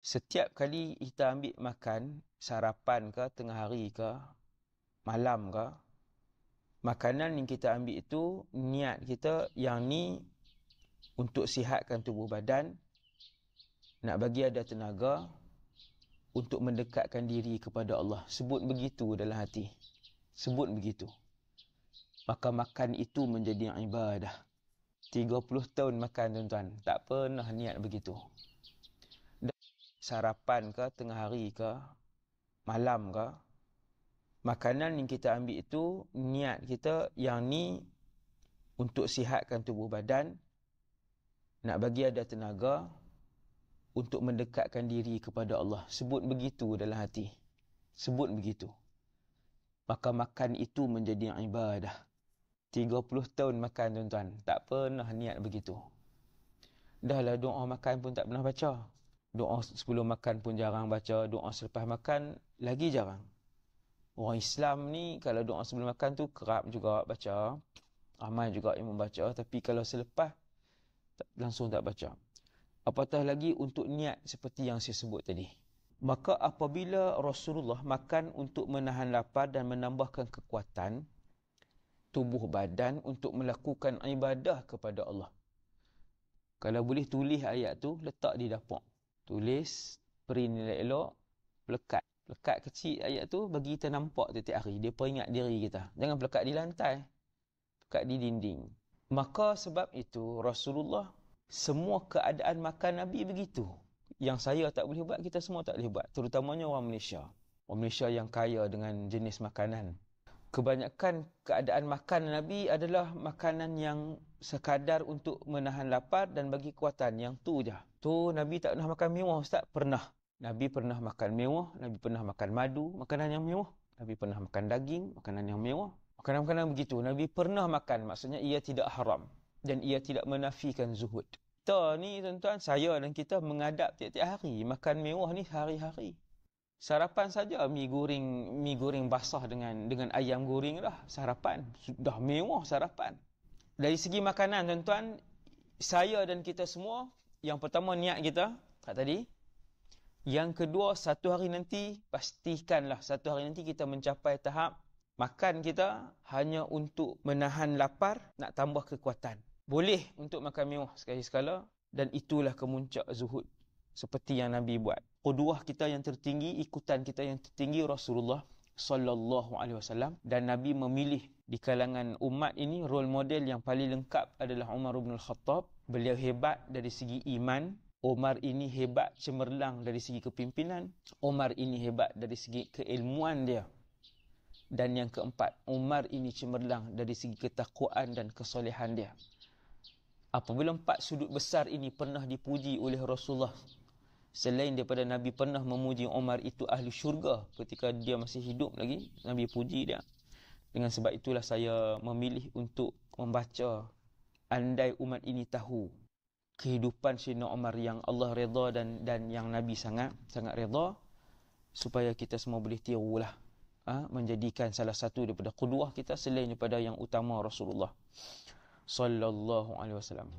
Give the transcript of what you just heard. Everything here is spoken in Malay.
Setiap kali kita ambil makan, sarapan ke, tengah hari ke, malam ke, makanan yang kita ambil itu, niat kita yang ni untuk sihatkan tubuh badan, nak bagi ada tenaga, untuk mendekatkan diri kepada Allah. Sebut begitu dalam hati. Sebut begitu. Maka makan itu menjadi ibadah. 30 tahun makan tuan-tuan. Tak pernah niat begitu. Sarapan ke, tengah hari ke, malam ke, makanan yang kita ambil itu, niat kita yang ni untuk sihatkan tubuh badan, nak bagi ada tenaga, untuk mendekatkan diri kepada Allah. Sebut begitu dalam hati. Sebut begitu. Maka makan itu menjadi ibadah. 30 tahun makan tuan-tuan. Tak pernah niat begitu. Dahlah doa makan pun tak pernah baca. Doa sebelum makan pun jarang baca. Doa selepas makan lagi jarang. Orang Islam ni kalau doa sebelum makan tu kerap juga baca. Ramai juga yang membaca. Tapi kalau selepas langsung tak baca. Apatah lagi untuk niat seperti yang saya sebut tadi. Maka apabila Rasulullah makan untuk menahan lapar dan menambahkan kekuatan tubuh badan untuk melakukan ibadah kepada Allah. Kalau boleh tulis ayat tu, letak di dapur. Tulis, print elok-elok, pelekat. Pelekat kecil ayat tu bagi kita nampak setiap hari. Dia peringat diri kita. Jangan pelekat di lantai. Pelekat di dinding. Maka sebab itu Rasulullah, semua keadaan makan Nabi begitu. Yang saya tak boleh buat, kita semua tak boleh buat. Terutamanya orang Malaysia. Orang Malaysia yang kaya dengan jenis makanan. Kebanyakan keadaan makan Nabi adalah makanan yang sekadar untuk menahan lapar dan bagi kekuatan. Yang tu je. Tu Nabi tak pernah makan mewah, Ustaz? Pernah. Nabi pernah makan mewah. Nabi pernah makan madu, makanan yang mewah. Nabi pernah makan daging, makanan yang mewah. Makanan-makanan begitu. Nabi pernah makan. Maksudnya ia tidak haram. Dan ia tidak menafikan zuhud. Kita ni tuan-tuan, saya dan kita mengadap tiap-tiap hari. Makan mewah ni hari-hari. Sarapan saja mi goreng basah dengan ayam goreng dah. Sarapan. Sudah mewah sarapan. Dari segi makanan tuan-tuan, saya dan kita semua, yang pertama niat kita, kat tadi. Yang kedua, satu hari nanti, pastikanlah satu hari nanti kita mencapai tahap makan kita hanya untuk menahan lapar, nak tambah kekuatan. Boleh untuk makan mewah sekali-sekala, dan itulah kemuncak zuhud. Seperti yang Nabi buat. Qudwah kita yang tertinggi, ikutan kita yang tertinggi Rasulullah sallallahu alaihi wasallam, dan Nabi memilih di kalangan umat ini role model yang paling lengkap adalah Umar bin Al-Khattab. Beliau hebat dari segi iman, Umar ini hebat cemerlang dari segi kepimpinan, Umar ini hebat dari segi keilmuan dia. Dan yang keempat, Umar ini cemerlang dari segi ketakwaan dan kesolehan dia. Apabila empat sudut besar ini pernah dipuji oleh Rasulullah, selain daripada Nabi pernah memuji Umar itu ahli syurga ketika dia masih hidup lagi, Nabi puji dia. Dengan sebab itulah saya memilih untuk membaca andai umat ini tahu kehidupan Sayyidina Umar yang Allah redha dan yang Nabi sangat redha, supaya kita semua boleh tirulah, menjadikan salah satu daripada qudwah kita selain daripada yang utama Rasulullah sallallahu alaihi wasallam.